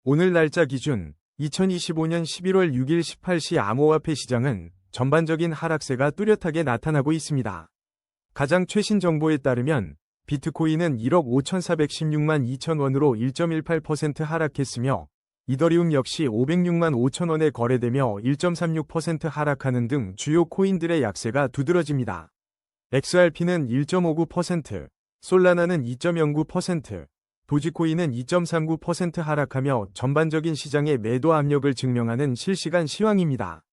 오늘 날짜 기준 2025년 11월 6일 18시 암호화폐 시장은 전반적인 하락세가 뚜렷하게 나타나고 있습니다. 가장 최신 정보에 따르면 비트코인은 1억 5,416만 2천원으로 1.18% 하락했으며 이더리움 역시 506만 5천원에 거래되며 1.36% 하락하는 등 주요 코인들의 약세가 두드러집니다. XRP는 1.59%, 솔라나는 2.09%, 도지코인은 2.39% 하락하며 전반적인 시장의 매도 압력을 증명하는 실시간 시황입니다.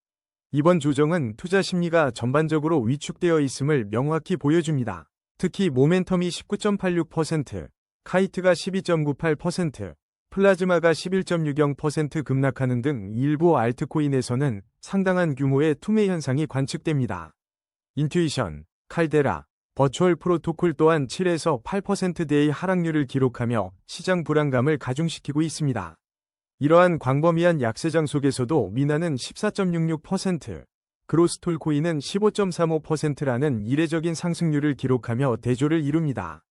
이번 조정은 투자 심리가 전반적으로 위축되어 있음을 명확히 보여줍니다. 특히 모멘텀이 19.86%, 카이트가 12.98%, 플라즈마가 11.60% 급락하는 등 일부 알트코인에서는 상당한 규모의 투매 현상이 관측됩니다. 인투이션, 칼데라, 버추얼 프로토콜 또한 7에서 8%대의 하락률을 기록하며 시장 불안감을 가중시키고 있습니다. 이러한 광범위한 약세장 속에서도 미나는 14.66%, 그로스톨코인은 15.35%라는 이례적인 상승률을 기록하며 대조를 이룹니다.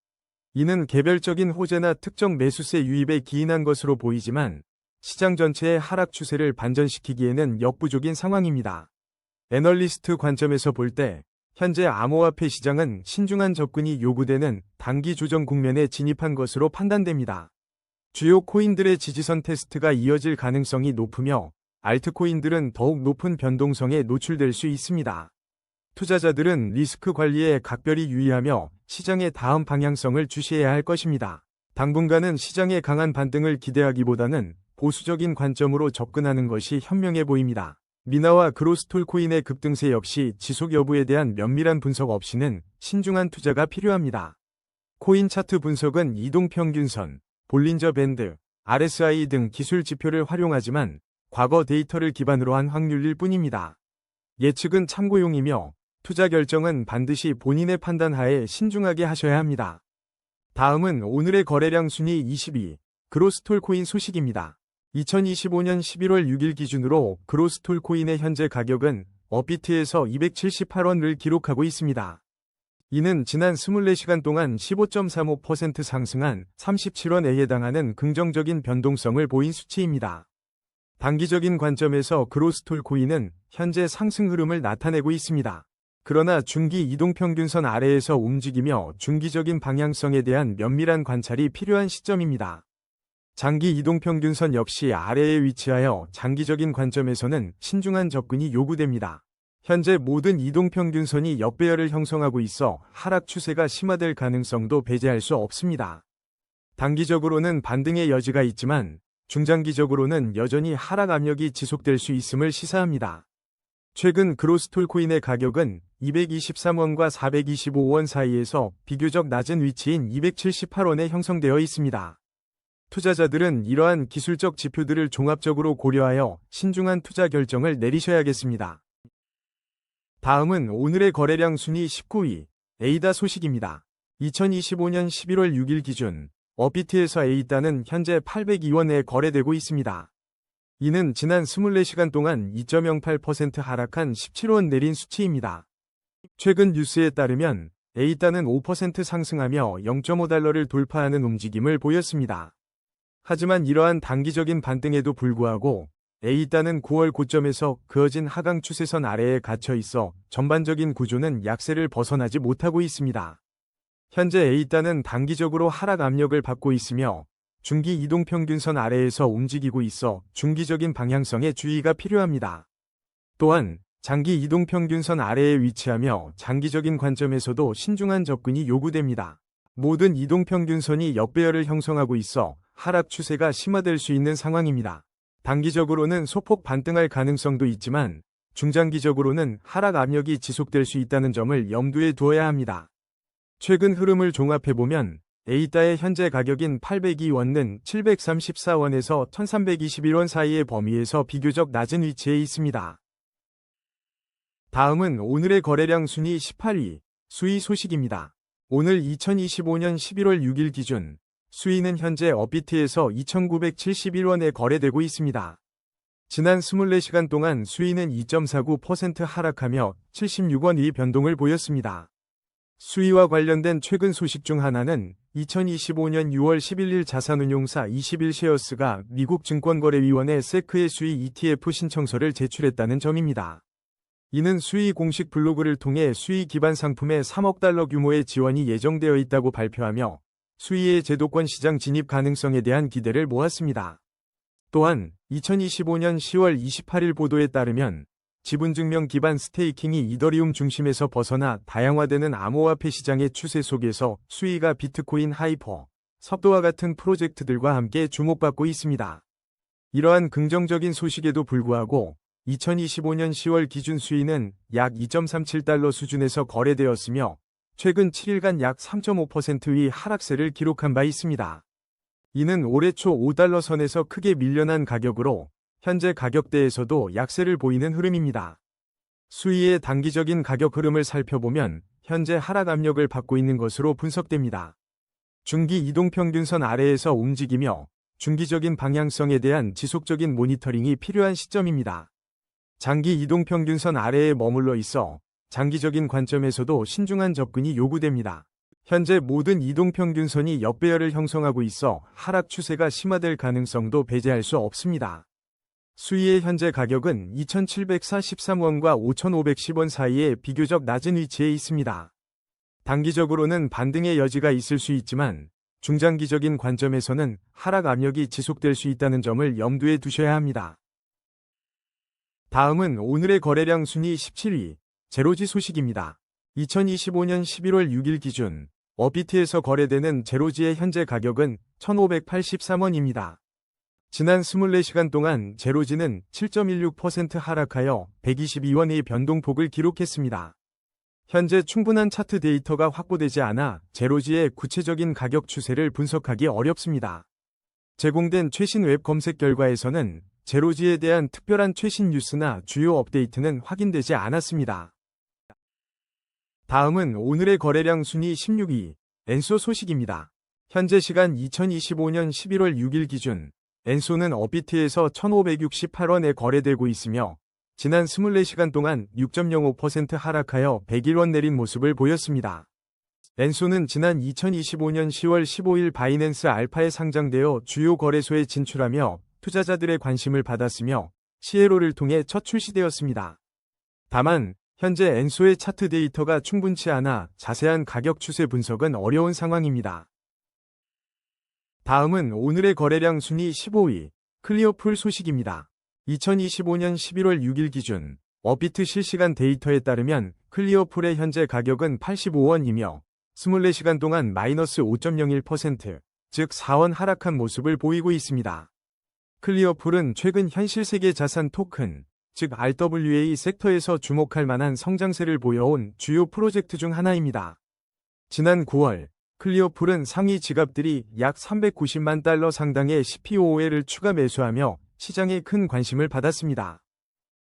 이는 개별적인 호재나 특정 매수세 유입에 기인한 것으로 보이지만 시장 전체의 하락 추세를 반전시키기에는 역부족인 상황입니다. 애널리스트 관점에서 볼 때 현재 암호화폐 시장은 신중한 접근이 요구되는 단기 조정 국면에 진입한 것으로 판단됩니다. 주요 코인들의 지지선 테스트가 이어질 가능성이 높으며 알트코인들은 더욱 높은 변동성에 노출될 수 있습니다. 투자자들은 리스크 관리에 각별히 유의하며 시장의 다음 방향성을 주시해야 할 것입니다. 당분간은 시장의 강한 반등을 기대하기보다는 보수적인 관점으로 접근하는 것이 현명해 보입니다. 미나와 그로스톨코인의 급등세 역시 지속 여부에 대한 면밀한 분석 없이는 신중한 투자가 필요합니다. 코인 차트 분석은 이동평균선, 볼린저 밴드, RSI 등 기술 지표를 활용하지만 과거 데이터를 기반으로 한 확률일 뿐입니다. 예측은 참고용이며 투자 결정은 반드시 본인의 판단 하에 신중하게 하셔야 합니다. 다음은 오늘의 거래량 순위 22, 그로스톨코인 소식입니다. 2025년 11월 6일 기준으로 그로스톨코인의 현재 가격은 업비트에서 278원을 기록하고 있습니다. 이는 지난 24시간 동안 15.35% 상승한 37원에 해당하는 긍정적인 변동성을 보인 수치입니다. 단기적인 관점에서 그로스톨코인은 현재 상승 흐름을 나타내고 있습니다. 그러나 중기 이동평균선 아래에서 움직이며 중기적인 방향성에 대한 면밀한 관찰이 필요한 시점입니다. 장기 이동평균선 역시 아래에 위치하여 장기적인 관점에서는 신중한 접근이 요구됩니다. 현재 모든 이동평균선이 역배열을 형성하고 있어 하락 추세가 심화될 가능성도 배제할 수 없습니다. 단기적으로는 반등의 여지가 있지만 중장기적으로는 여전히 하락 압력이 지속될 수 있음을 시사합니다. 최근 그로스톨코인의 가격은 223원과 425원 사이에서 비교적 낮은 위치인 278원에 형성되어 있습니다. 투자자들은 이러한 기술적 지표들을 종합적으로 고려하여 신중한 투자 결정을 내리셔야겠습니다. 다음은 오늘의 거래량 순위 19위, 에이다 소식입니다. 2025년 11월 6일 기준 업비트에서 에이다는 현재 802원에 거래되고 있습니다. 이는 지난 24시간 동안 2.08% 하락한 17원 내린 수치입니다. 최근 뉴스에 따르면 에이다는 5% 상승하며 0.5달러를 돌파하는 움직임을 보였습니다. 하지만 이러한 단기적인 반등에도 불구하고 에이다는 9월 고점에서 그어진 하강 추세선 아래에 갇혀 있어 전반적인 구조는 약세를 벗어나지 못하고 있습니다. 현재 에이다는 단기적으로 하락 압력을 받고 있으며 중기 이동평균선 아래에서 움직이고 있어 중기적인 방향성에 주의가 필요합니다. 또한 장기 이동평균선 아래에 위치하며 장기적인 관점에서도 신중한 접근이 요구됩니다. 모든 이동평균선이 역배열을 형성하고 있어 하락 추세가 심화될 수 있는 상황입니다. 단기적으로는 소폭 반등할 가능성도 있지만 중장기적으로는 하락 압력이 지속될 수 있다는 점을 염두에 두어야 합니다. 최근 흐름을 종합해보면 에이다의 현재 가격인 802원은 734원에서 1321원 사이의 범위에서 비교적 낮은 위치에 있습니다. 다음은 오늘의 거래량 순위 18위, 수이 소식입니다. 오늘 2025년 11월 6일 기준 수이는 현재 업비트에서 2,971원에 거래되고 있습니다. 지난 24시간 동안 수이는 2.49% 하락하며 76원의 변동을 보였습니다. 수위와 관련된 최근 소식 중 하나는 2025년 6월 11일 자산운용사 21쉐어스가 미국 증권거래위원회 세크의 수위 ETF 신청서를 제출했다는 점입니다. 이는 수위 공식 블로그를 통해 수위 기반 상품에 3억 달러 규모의 지원이 예정되어 있다고 발표하며 수위의 제도권 시장 진입 가능성에 대한 기대를 모았습니다. 또한 2025년 10월 28일 보도에 따르면 지분증명 기반 스테이킹이 이더리움 중심에서 벗어나 다양화되는 암호화폐 시장의 추세 속에서 수위가 비트코인 하이퍼, 섭도와 같은 프로젝트들과 함께 주목받고 있습니다. 이러한 긍정적인 소식에도 불구하고 2025년 10월 기준 수위는 약 2.37달러 수준에서 거래되었으며 최근 7일간 약 3.5%의 하락세를 기록한 바 있습니다. 이는 올해 초 5달러 선에서 크게 밀려난 가격으로 현재 가격대에서도 약세를 보이는 흐름입니다. 수위의 단기적인 가격 흐름을 살펴보면 현재 하락 압력을 받고 있는 것으로 분석됩니다. 중기 이동평균선 아래에서 움직이며 중기적인 방향성에 대한 지속적인 모니터링이 필요한 시점입니다. 장기 이동평균선 아래에 머물러 있어 장기적인 관점에서도 신중한 접근이 요구됩니다. 현재 모든 이동평균선이 역배열을 형성하고 있어 하락 추세가 심화될 가능성도 배제할 수 없습니다. 수위의 현재 가격은 2,743원과 5,510원 사이에 비교적 낮은 위치에 있습니다. 단기적으로는 반등의 여지가 있을 수 있지만 중장기적인 관점에서는 하락 압력이 지속될 수 있다는 점을 염두에 두셔야 합니다. 다음은 오늘의 거래량 순위 17위, 제로지 소식입니다. 2025년 11월 6일 기준 업비트에서 거래되는 제로지의 현재 가격은 1,583원입니다. 지난 24시간 동안 제로지는 7.16% 하락하여 122원의 변동폭을 기록했습니다. 현재 충분한 차트 데이터가 확보되지 않아 제로지의 구체적인 가격 추세를 분석하기 어렵습니다. 제공된 최신 웹 검색 결과에서는 제로지에 대한 특별한 최신 뉴스나 주요 업데이트는 확인되지 않았습니다. 다음은 오늘의 거래량 순위 16위, 엔소 소식입니다. 현재 시간 2025년 11월 6일 기준 엔소는 업비트에서 1,568원에 거래되고 있으며 지난 24시간 동안 6.05% 하락하여 101원 내린 모습을 보였습니다. 엔소는 지난 2025년 10월 15일 바이낸스 알파에 상장되어 주요 거래소에 진출하며 투자자들의 관심을 받았으며 CLO를 통해 첫 출시되었습니다. 다만 현재 엔소의 차트 데이터가 충분치 않아 자세한 가격 추세 분석은 어려운 상황입니다. 다음은 오늘의 거래량 순위 15위, 클리어풀 소식입니다. 2025년 11월 6일 기준 업비트 실시간 데이터에 따르면 클리어풀의 현재 가격은 85원이며 24시간 동안 마이너스 5.01%, 즉 4원 하락한 모습을 보이고 있습니다. 클리어풀은 최근 현실 세계 자산 토큰, 즉 RWA 섹터에서 주목할 만한 성장세를 보여온 주요 프로젝트 중 하나입니다. 지난 9월, 클리어풀은 상위 지갑들이 약 390만 달러 상당의 CPOOL을 추가 매수하며 시장에 큰 관심을 받았습니다.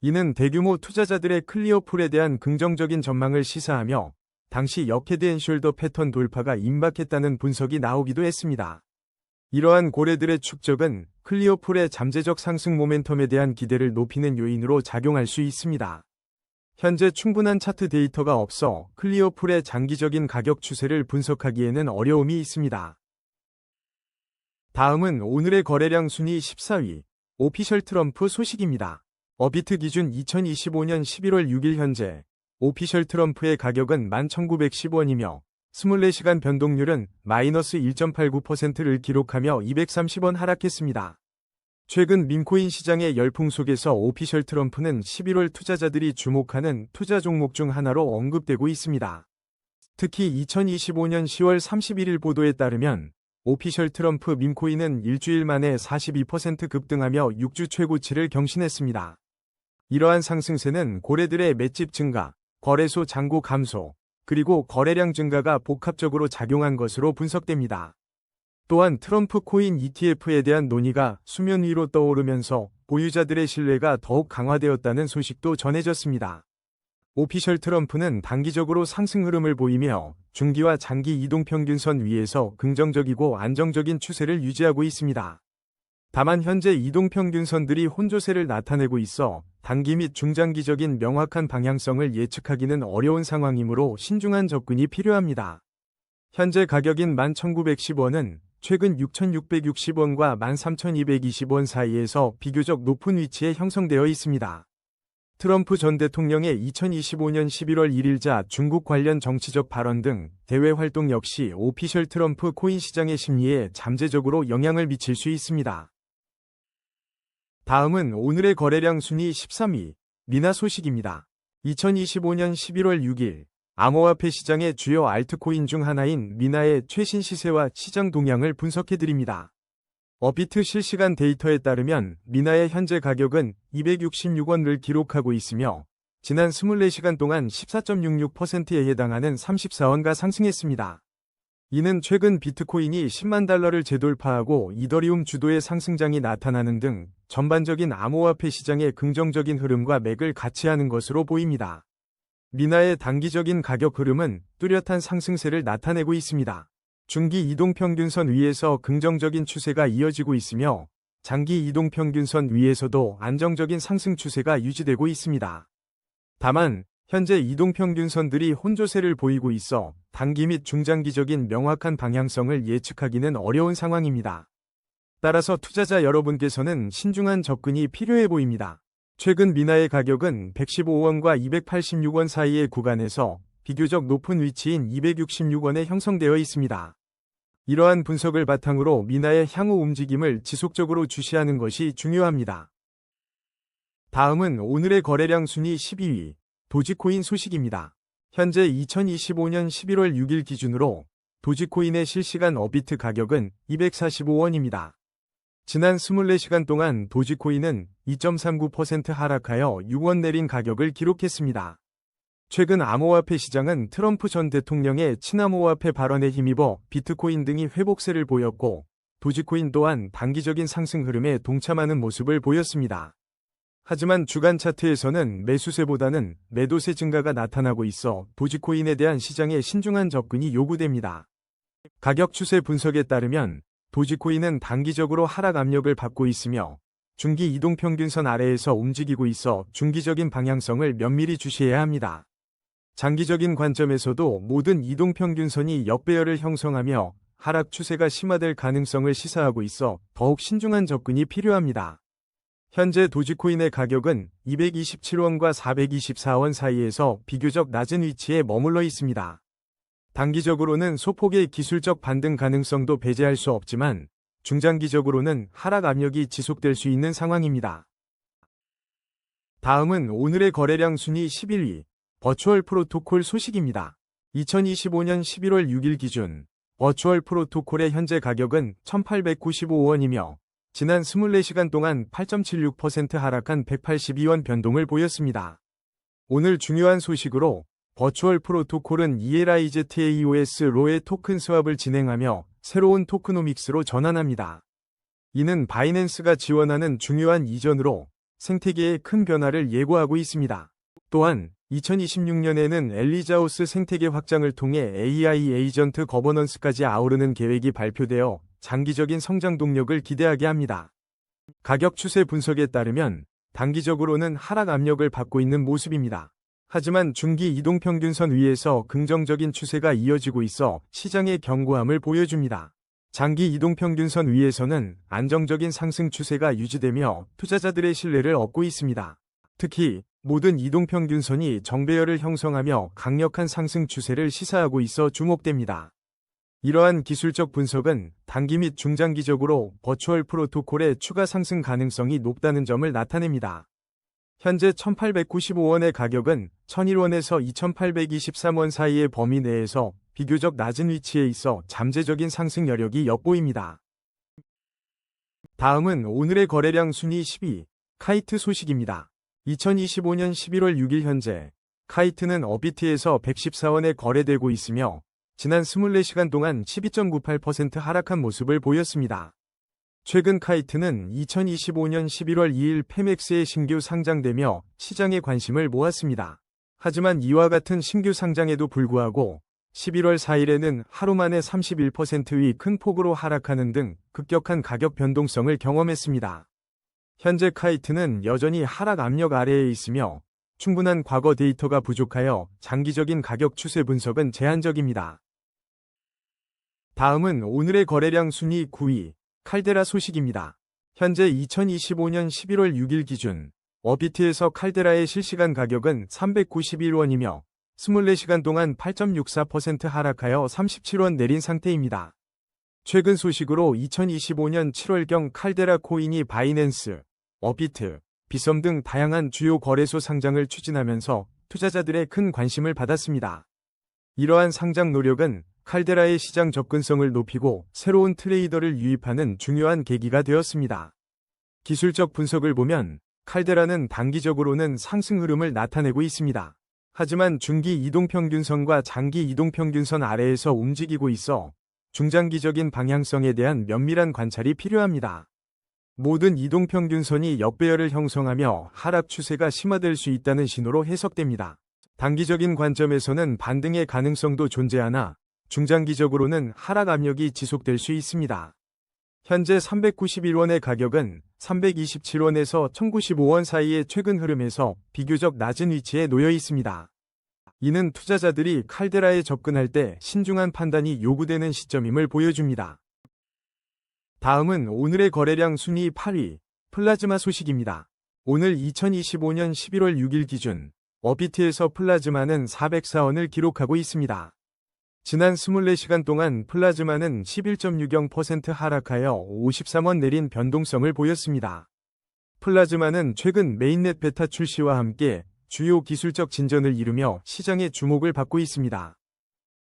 이는 대규모 투자자들의 클리어풀에 대한 긍정적인 전망을 시사하며 당시 역헤드 앤 숄더 패턴 돌파가 임박했다는 분석이 나오기도 했습니다. 이러한 고래들의 축적은 클리어풀의 잠재적 상승 모멘텀에 대한 기대를 높이는 요인으로 작용할 수 있습니다. 현재 충분한 차트 데이터가 없어 클리어풀의 장기적인 가격 추세를 분석하기에는 어려움이 있습니다. 다음은 오늘의 거래량 순위 14위, 오피셜 트럼프 소식입니다. 업비트 기준 2025년 11월 6일 현재 오피셜 트럼프의 가격은 11,910원이며 24시간 변동률은 마이너스 1.89%를 기록하며 230원 하락했습니다. 최근 밈코인 시장의 열풍 속에서 오피셜 트럼프는 11월 투자자들이 주목하는 투자 종목 중 하나로 언급되고 있습니다. 특히 2025년 10월 31일 보도에 따르면 오피셜 트럼프 밈코인은 일주일 만에 42% 급등하며 6주 최고치를 경신했습니다. 이러한 상승세는 고래들의 맷집 증가, 거래소 잔고 감소, 그리고 거래량 증가가 복합적으로 작용한 것으로 분석됩니다. 또한 트럼프 코인 ETF에 대한 논의가 수면 위로 떠오르면서 보유자들의 신뢰가 더욱 강화되었다는 소식도 전해졌습니다. 오피셜 트럼프는 단기적으로 상승 흐름을 보이며 중기와 장기 이동평균선 위에서 긍정적이고 안정적인 추세를 유지하고 있습니다. 다만 현재 이동평균선들이 혼조세를 나타내고 있어 단기 및 중장기적인 명확한 방향성을 예측하기는 어려운 상황이므로 신중한 접근이 필요합니다. 현재 가격인 11,910원은 최근 6,660원과 13,220원 사이에서 비교적 높은 위치에 형성되어 있습니다. 트럼프 전 대통령의 2025년 11월 1일자 중국 관련 정치적 발언 등 대외 활동 역시 오피셜 트럼프 코인 시장의 심리에 잠재적으로 영향을 미칠 수 있습니다. 다음은 오늘의 거래량 순위 13위, 미나 소식입니다. 2025년 11월 6일, 암호화폐 시장의 주요 알트코인 중 하나인 미나의 최신 시세와 시장 동향을 분석해드립니다. 업비트 실시간 데이터에 따르면 미나의 현재 가격은 266원을 기록하고 있으며 지난 24시간 동안 14.66%에 해당하는 34원가 상승했습니다. 이는 최근 비트코인이 10만 달러를 재돌파하고 이더리움 주도의 상승장이 나타나는 등 전반적인 암호화폐 시장의 긍정적인 흐름과 맥을 같이 하는 것으로 보입니다. 미나의 단기적인 가격 흐름은 뚜렷한 상승세를 나타내고 있습니다. 중기 이동평균선 위에서 긍정적인 추세가 이어지고 있으며 장기 이동평균선 위에서도 안정적인 상승 추세가 유지되고 있습니다. 다만 현재 이동평균선들이 혼조세를 보이고 있어 단기 및 중장기적인 명확한 방향성을 예측하기는 어려운 상황입니다. 따라서 투자자 여러분께서는 신중한 접근이 필요해 보입니다. 최근 미나의 가격은 115원과 286원 사이의 구간에서 비교적 높은 위치인 266원에 형성되어 있습니다. 이러한 분석을 바탕으로 미나의 향후 움직임을 지속적으로 주시하는 것이 중요합니다. 다음은 오늘의 거래량 순위 12위, 도지코인 소식입니다. 현재 2025년 11월 6일 기준으로 도지코인의 실시간 업비트 가격은 245원입니다. 지난 24시간 동안 도지코인은 2.39% 하락하여 6원 내린 가격을 기록했습니다. 최근 암호화폐 시장은 트럼프 전 대통령의 친암호화폐 발언에 힘입어 비트코인 등이 회복세를 보였고 도지코인 또한 단기적인 상승 흐름에 동참하는 모습을 보였습니다. 하지만 주간 차트에서는 매수세보다는 매도세 증가가 나타나고 있어 도지코인에 대한 시장의 신중한 접근이 요구됩니다. 가격 추세 분석에 따르면 도지코인은 단기적으로 하락 압력을 받고 있으며 중기 이동평균선 아래에서 움직이고 있어 중기적인 방향성을 면밀히 주시해야 합니다. 장기적인 관점에서도 모든 이동평균선이 역배열을 형성하며 하락 추세가 심화될 가능성을 시사하고 있어 더욱 신중한 접근이 필요합니다. 현재 도지코인의 가격은 227원과 424원 사이에서 비교적 낮은 위치에 머물러 있습니다. 단기적으로는 소폭의 기술적 반등 가능성도 배제할 수 없지만 중장기적으로는 하락 압력이 지속될 수 있는 상황입니다. 다음은 오늘의 거래량 순위 11위, 버추얼 프로토콜 소식입니다. 2025년 11월 6일 기준 버추얼 프로토콜의 현재 가격은 1895원이며 지난 24시간 동안 8.76% 하락한 182원 변동을 보였습니다. 오늘 중요한 소식으로 버추얼 프로토콜은 ELIZAEOS 로의 토큰 스왑을 진행하며 새로운 토크노믹스로 전환합니다. 이는 바이낸스가 지원하는 중요한 이전으로 생태계의 큰 변화를 예고하고 있습니다. 또한 2026년에는 엘리자오스 생태계 확장을 통해 AI 에이전트 거버넌스까지 아우르는 계획이 발표되어 장기적인 성장 동력을 기대하게 합니다. 가격 추세 분석에 따르면 단기적으로는 하락 압력을 받고 있는 모습입니다. 하지만 중기 이동평균선 위에서 긍정적인 추세가 이어지고 있어 시장의 견고함을 보여줍니다. 장기 이동평균선 위에서는 안정적인 상승 추세가 유지되며 투자자들의 신뢰를 얻고 있습니다. 특히 모든 이동평균선이 정배열을 형성하며 강력한 상승 추세를 시사하고 있어 주목됩니다. 이러한 기술적 분석은 단기 및 중장기적으로 버추얼 프로토콜의 추가 상승 가능성이 높다는 점을 나타냅니다. 현재 1895원의 가격은 1001원에서 2823원 사이의 범위 내에서 비교적 낮은 위치에 있어 잠재적인 상승 여력이 엿보입니다. 다음은 오늘의 거래량 순위 10위, 카이트 소식입니다. 2025년 11월 6일 현재 카이트는 업비트에서 114원에 거래되고 있으며 지난 24시간 동안 12.98% 하락한 모습을 보였습니다. 최근 카이트는 2025년 11월 2일 페맥스에 신규 상장되며 시장의 관심을 모았습니다. 하지만 이와 같은 신규 상장에도 불구하고 11월 4일에는 하루 만에 31%의 큰 폭으로 하락하는 등 급격한 가격 변동성을 경험했습니다. 현재 카이트는 여전히 하락 압력 아래에 있으며 충분한 과거 데이터가 부족하여 장기적인 가격 추세 분석은 제한적입니다. 다음은 오늘의 거래량 순위 9위, 칼데라 소식입니다. 현재 2025년 11월 6일 기준 어비트에서 칼데라의 실시간 가격은 391원이며 24시간 동안 8.64% 하락하여 37원 내린 상태입니다. 최근 소식으로 2025년 7월경 칼데라 코인이 바이낸스, 어비트, 비썸 등 다양한 주요 거래소 상장을 추진하면서 투자자들의 큰 관심을 받았습니다. 이러한 상장 노력은 칼데라의 시장 접근성을 높이고 새로운 트레이더를 유입하는 중요한 계기가 되었습니다. 기술적 분석을 보면 칼데라는 단기적으로는 상승 흐름을 나타내고 있습니다. 하지만 중기 이동평균선과 장기 이동평균선 아래에서 움직이고 있어 중장기적인 방향성에 대한 면밀한 관찰이 필요합니다. 모든 이동평균선이 역배열을 형성하며 하락 추세가 심화될 수 있다는 신호로 해석됩니다. 단기적인 관점에서는 반등의 가능성도 존재하나 중장기적으로는 하락 압력이 지속될 수 있습니다. 현재 391원의 가격은 327원에서 1095원 사이의 최근 흐름에서 비교적 낮은 위치에 놓여 있습니다. 이는 투자자들이 칼데라에 접근할 때 신중한 판단이 요구되는 시점임을 보여줍니다. 다음은 오늘의 거래량 순위 8위, 플라즈마 소식입니다. 오늘 2025년 11월 6일 기준 어비트에서 플라즈마는 404원을 기록하고 있습니다. 지난 24시간 동안 플라즈마는 11.60% 하락하여 53원 내린 변동성을 보였습니다. 플라즈마는 최근 메인넷 베타 출시와 함께 주요 기술적 진전을 이루며 시장의 주목을 받고 있습니다.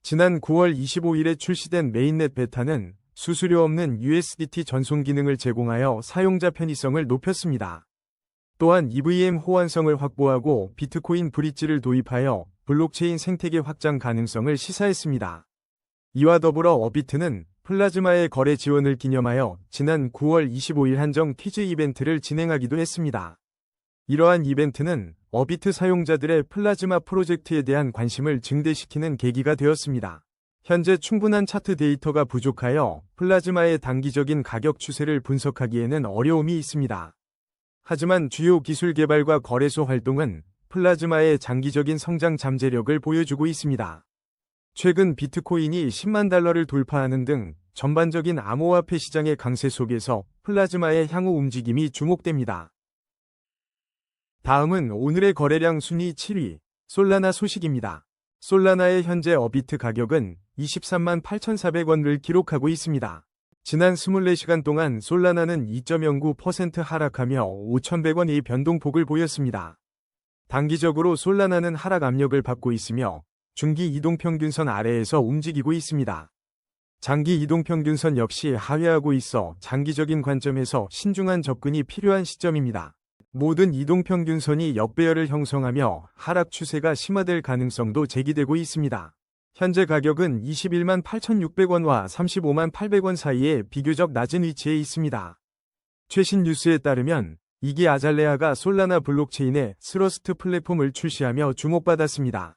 지난 9월 25일에 출시된 메인넷 베타는 수수료 없는 USDT 전송 기능을 제공하여 사용자 편의성을 높였습니다. 또한 EVM 호환성을 확보하고 비트코인 브릿지를 도입하여 블록체인 생태계 확장 가능성을 시사했습니다. 이와 더불어 어비트는 플라즈마의 거래 지원을 기념하여 지난 9월 25일 한정 퀴즈 이벤트를 진행하기도 했습니다. 이러한 이벤트는 어비트 사용자들의 플라즈마 프로젝트에 대한 관심을 증대시키는 계기가 되었습니다. 현재 충분한 차트 데이터가 부족하여 플라즈마의 단기적인 가격 추세를 분석하기에는 어려움이 있습니다. 하지만 주요 기술 개발과 거래소 활동은 플라즈마의 장기적인 성장 잠재력을 보여주고 있습니다. 최근 비트코인이 10만 달러를 돌파하는 등 전반적인 암호화폐 시장의 강세 속에서 플라즈마의 향후 움직임이 주목됩니다. 다음은 오늘의 거래량 순위 7위, 솔라나 소식입니다. 솔라나의 현재 어비트 가격은 23만 8,400원을 기록하고 있습니다. 지난 24시간 동안 솔라나는 2.09% 하락하며 5,100원의 변동폭을 보였습니다. 단기적으로 솔라나는 하락 압력을 받고 있으며 중기 이동평균선 아래에서 움직이고 있습니다. 장기 이동평균선 역시 하회하고 있어 장기적인 관점에서 신중한 접근이 필요한 시점입니다. 모든 이동평균선이 역배열을 형성하며 하락 추세가 심화될 가능성도 제기되고 있습니다. 현재 가격은 21만 8,600원과 35만 800원 사이에 비교적 낮은 위치에 있습니다. 최신 뉴스에 따르면 이기 아잘레아가 솔라나 블록체인의 스러스트 플랫폼을 출시하며 주목받았습니다.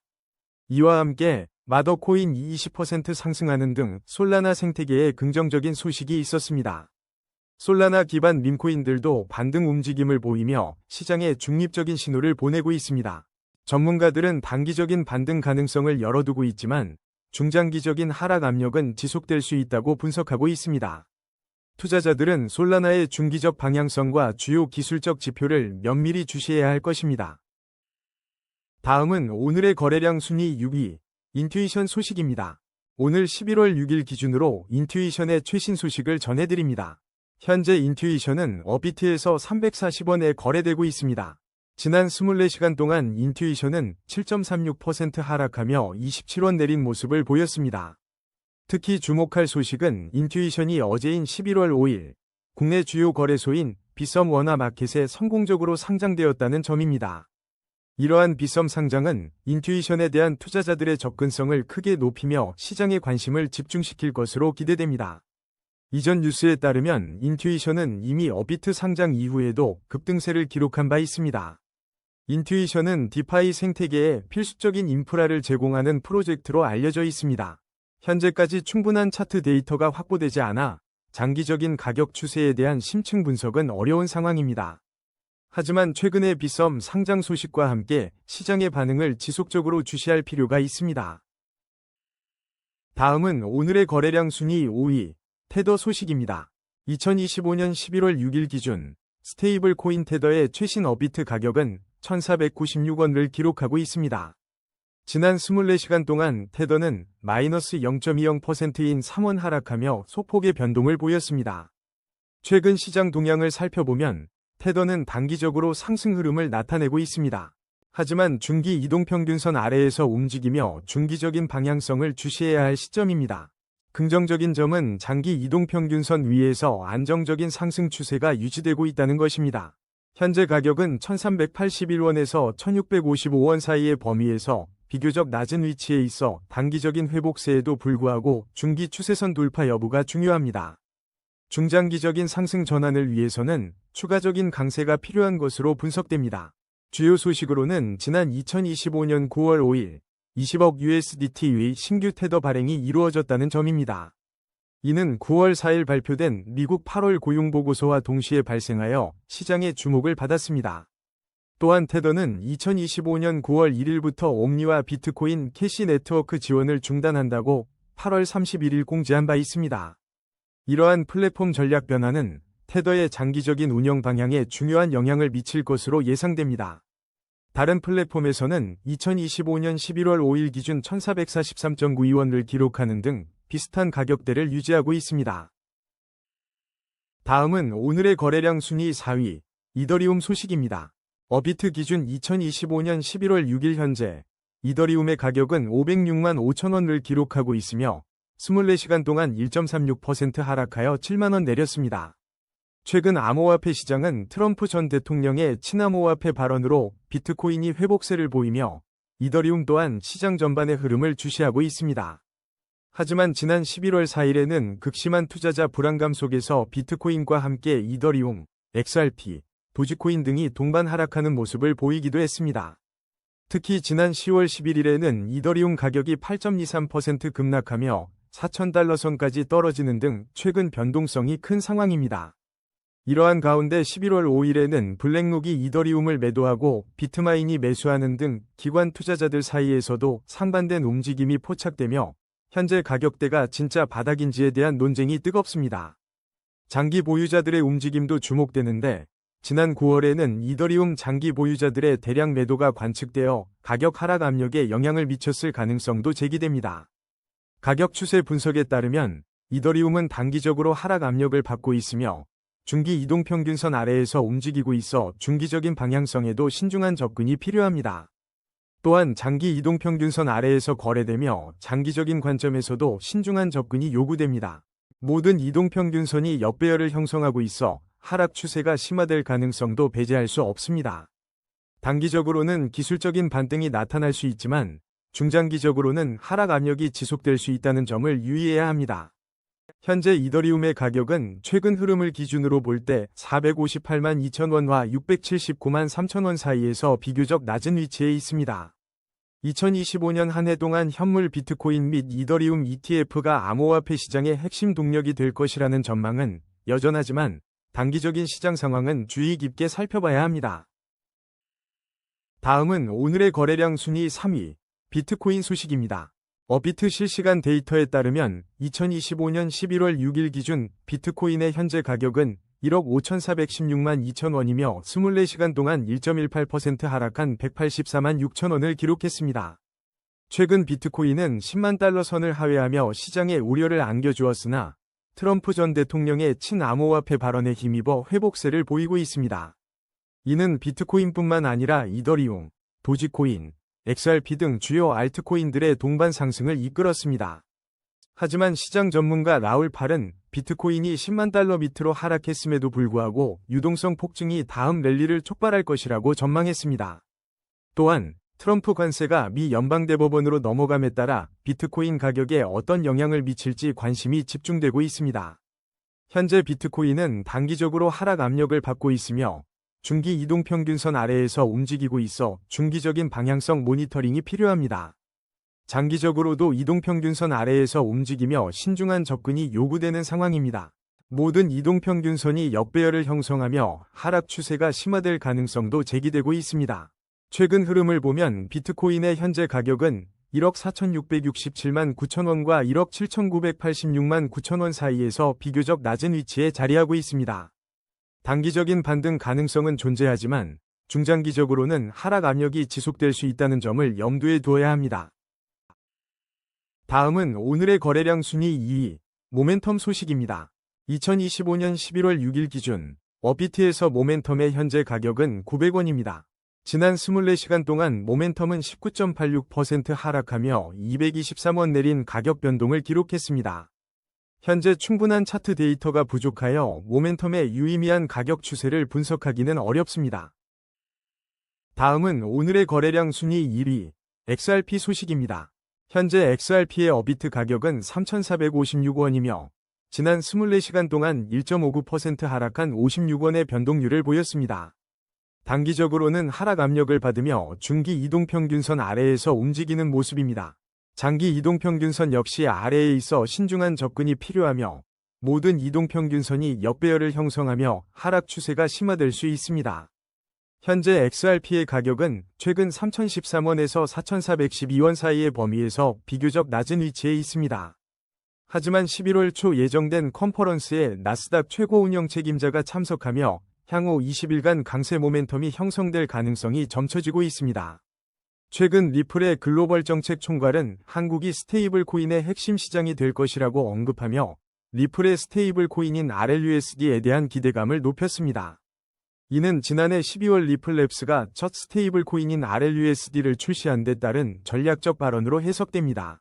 이와 함께 마더코인이 20% 상승하는 등 솔라나 생태계에 긍정적인 소식이 있었습니다. 솔라나 기반 밈코인들도 반등 움직임을 보이며 시장에 중립적인 신호를 보내고 있습니다. 전문가들은 단기적인 반등 가능성을 열어두고 있지만 중장기적인 하락 압력은 지속될 수 있다고 분석하고 있습니다. 투자자들은 솔라나의 중기적 방향성과 주요 기술적 지표를 면밀히 주시해야 할 것입니다. 다음은 오늘의 거래량 순위 6위, 인투이션 소식입니다. 오늘 11월 6일 기준으로 인투이션의 최신 소식을 전해드립니다. 현재 인투이션은 어비트에서 340원에 거래되고 있습니다. 지난 24시간 동안 인투이션은 7.36% 하락하며 27원 내린 모습을 보였습니다. 특히 주목할 소식은 인투이션이 어제인 11월 5일 국내 주요 거래소인 비썸 원화 마켓에 성공적으로 상장되었다는 점입니다. 이러한 비썸 상장은 인투이션에 대한 투자자들의 접근성을 크게 높이며 시장의 관심을 집중시킬 것으로 기대됩니다. 이전 뉴스에 따르면 인투이션은 이미 어비트 상장 이후에도 급등세를 기록한 바 있습니다. 인투이션은 디파이 생태계에 필수적인 인프라를 제공하는 프로젝트로 알려져 있습니다. 현재까지 충분한 차트 데이터가 확보되지 않아 장기적인 가격 추세에 대한 심층 분석은 어려운 상황입니다. 하지만 최근의 빗썸 상장 소식과 함께 시장의 반응을 지속적으로 주시할 필요가 있습니다. 다음은 오늘의 거래량 순위 5위, 테더 소식입니다. 2025년 11월 6일 기준 스테이블 코인 테더의 최신 업비트 가격은 1,496원을 기록하고 있습니다. 지난 24시간 동안 테더는 마이너스 0.20%인 3원 하락하며 소폭의 변동을 보였습니다. 최근 시장 동향을 살펴보면 테더는 단기적으로 상승 흐름을 나타내고 있습니다. 하지만 중기 이동평균선 아래에서 움직이며 중기적인 방향성을 주시해야 할 시점입니다. 긍정적인 점은 장기 이동평균선 위에서 안정적인 상승 추세가 유지되고 있다는 것입니다. 현재 가격은 1381원에서 1655원 사이의 범위에서 비교적 낮은 위치에 있어 단기적인 회복세에도 불구하고 중기 추세선 돌파 여부가 중요합니다. 중장기적인 상승 전환을 위해서는 추가적인 강세가 필요한 것으로 분석됩니다. 주요 소식으로는 지난 2025년 9월 5일 20억 USDT의 신규 테더 발행이 이루어졌다는 점입니다. 이는 9월 4일 발표된 미국 8월 고용보고서와 동시에 발생하여 시장의 주목을 받았습니다. 또한 테더는 2025년 9월 1일부터 옴니와 비트코인 캐시 네트워크 지원을 중단한다고 8월 31일 공지한 바 있습니다. 이러한 플랫폼 전략 변화는 테더의 장기적인 운영 방향에 중요한 영향을 미칠 것으로 예상됩니다. 다른 플랫폼에서는 2025년 11월 5일 기준 1443.92원을 기록하는 등 비슷한 가격대를 유지하고 있습니다. 다음은 오늘의 거래량 순위 4위, 이더리움 소식입니다. 업비트 기준 2025년 11월 6일 현재 이더리움의 가격은 506만 5천원을 기록하고 있으며 24시간 동안 1.36% 하락하여 7만원 내렸습니다. 최근 암호화폐 시장은 트럼프 전 대통령의 친암호화폐 발언으로 비트코인이 회복세를 보이며 이더리움 또한 시장 전반의 흐름을 주시하고 있습니다. 하지만 지난 11월 4일에는 극심한 투자자 불안감 속에서 비트코인과 함께 이더리움, XRP, 도지코인 등이 동반 하락하는 모습을 보이기도 했습니다. 특히 지난 10월 11일에는 이더리움 가격이 8.23% 급락하며 4,000달러 선까지 떨어지는 등 최근 변동성이 큰 상황입니다. 이러한 가운데 11월 5일에는 블랙록이 이더리움을 매도하고 비트마인이 매수하는 등 기관 투자자들 사이에서도 상반된 움직임이 포착되며 현재 가격대가 진짜 바닥인지에 대한 논쟁이 뜨겁습니다. 장기 보유자들의 움직임도 주목되는데 지난 9월에는 이더리움 장기 보유자들의 대량 매도가 관측되어 가격 하락 압력에 영향을 미쳤을 가능성도 제기됩니다. 가격 추세 분석에 따르면 이더리움은 단기적으로 하락 압력을 받고 있으며 중기 이동평균선 아래에서 움직이고 있어 중기적인 방향성에도 신중한 접근이 필요합니다. 또한 장기 이동평균선 아래에서 거래되며 장기적인 관점에서도 신중한 접근이 요구됩니다. 모든 이동평균선이 역배열을 형성하고 있어 하락 추세가 심화될 가능성도 배제할 수 없습니다. 단기적으로는 기술적인 반등이 나타날 수 있지만 중장기적으로는 하락 압력이 지속될 수 있다는 점을 유의해야 합니다. 현재 이더리움의 가격은 최근 흐름을 기준으로 볼 때 458만 2천원과 679만 3천원 사이에서 비교적 낮은 위치에 있습니다. 2025년 한 해 동안 현물 비트코인 및 이더리움 ETF가 암호화폐 시장의 핵심 동력이 될 것이라는 전망은 여전하지만 단기적인 시장 상황은 주의 깊게 살펴봐야 합니다. 다음은 오늘의 거래량 순위 3위, 비트코인 소식입니다. 업비트 실시간 데이터에 따르면 2025년 11월 6일 기준 비트코인의 현재 가격은 1억 5,416만 2천원이며 24시간 동안 1.18% 하락한 184만 6천원을 기록했습니다. 최근 비트코인은 10만 달러 선을 하회하며 시장에 우려를 안겨주었으나 트럼프 전 대통령의 친암호화폐 발언에 힘입어 회복세를 보이고 있습니다. 이는 비트코인뿐만 아니라 이더리움, 도지코인, XRP 등 주요 알트코인들의 동반 상승을 이끌었습니다. 하지만 시장 전문가 라울 팔은 비트코인이 10만 달러 밑으로 하락했음에도 불구하고 유동성 폭증이 다음 랠리를 촉발할 것이라고 전망했습니다. 또한 트럼프 관세가 미 연방대법원으로 넘어감에 따라 비트코인 가격에 어떤 영향을 미칠지 관심이 집중되고 있습니다. 현재 비트코인은 단기적으로 하락 압력을 받고 있으며 중기 이동평균선 아래에서 움직이고 있어 중기적인 방향성 모니터링이 필요합니다. 장기적으로도 이동평균선 아래에서 움직이며 신중한 접근이 요구되는 상황입니다. 모든 이동평균선이 역배열을 형성하며 하락 추세가 심화될 가능성도 제기되고 있습니다. 최근 흐름을 보면 비트코인의 현재 가격은 1억 4,667만 9천원과 1억 7,986만 9천원 사이에서 비교적 낮은 위치에 자리하고 있습니다. 단기적인 반등 가능성은 존재하지만 중장기적으로는 하락 압력이 지속될 수 있다는 점을 염두에 두어야 합니다. 다음은 오늘의 거래량 순위 2위, 모멘텀 소식입니다. 2025년 11월 6일 기준 업비트에서 모멘텀의 현재 가격은 900원입니다. 지난 24시간 동안 모멘텀은 19.86% 하락하며 223원 내린 가격 변동을 기록했습니다. 현재 충분한 차트 데이터가 부족하여 모멘텀의 유의미한 가격 추세를 분석하기는 어렵습니다. 다음은 오늘의 거래량 순위 1위, XRP 소식입니다. 현재 XRP의 업비트 가격은 3,456원이며 지난 24시간 동안 1.59% 하락한 56원의 변동률을 보였습니다. 단기적으로는 하락 압력을 받으며 중기 이동평균선 아래에서 움직이는 모습입니다. 장기 이동평균선 역시 아래에 있어 신중한 접근이 필요하며 모든 이동평균선이 역배열을 형성하며 하락 추세가 심화될 수 있습니다. 현재 XRP의 가격은 최근 3,013원에서 4,412원 사이의 범위에서 비교적 낮은 위치에 있습니다. 하지만 11월 초 예정된 컨퍼런스에 나스닥 최고 운영 책임자가 참석하며 향후 20일간 강세 모멘텀이 형성될 가능성이 점쳐지고 있습니다. 최근 리플의 글로벌 정책 총괄은 한국이 스테이블 코인의 핵심 시장이 될 것이라고 언급하며 리플의 스테이블 코인인 RLUSD에 대한 기대감을 높였습니다. 이는 지난해 12월 리플랩스가 첫 스테이블 코인인 RLUSD를 출시한 데 따른 전략적 발언으로 해석됩니다.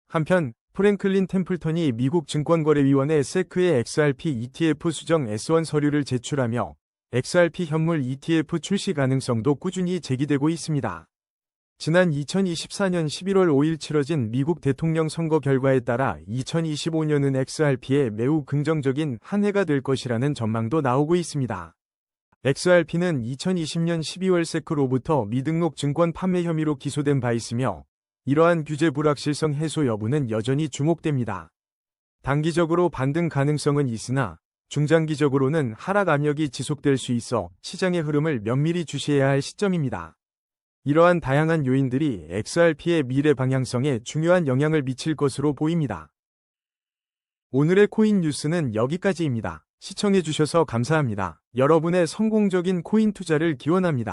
한편 프랭클린 템플턴이 미국 증권거래위원회 SEC에 XRP ETF 수정 S1 서류를 제출하며 XRP 현물 ETF 출시 가능성도 꾸준히 제기되고 있습니다. 지난 2024년 11월 5일 치러진 미국 대통령 선거 결과에 따라 2025년은 XRP에 매우 긍정적인 한 해가 될 것이라는 전망도 나오고 있습니다. XRP는 2020년 12월 세크로부터 미등록 증권 판매 혐의로 기소된 바 있으며 이러한 규제 불확실성 해소 여부는 여전히 주목됩니다. 단기적으로 반등 가능성은 있으나 중장기적으로는 하락 압력이 지속될 수 있어 시장의 흐름을 면밀히 주시해야 할 시점입니다. 이러한 다양한 요인들이 XRP의 미래 방향성에 중요한 영향을 미칠 것으로 보입니다. 오늘의 코인 뉴스는 여기까지입니다. 시청해주셔서 감사합니다. 여러분의 성공적인 코인 투자를 기원합니다.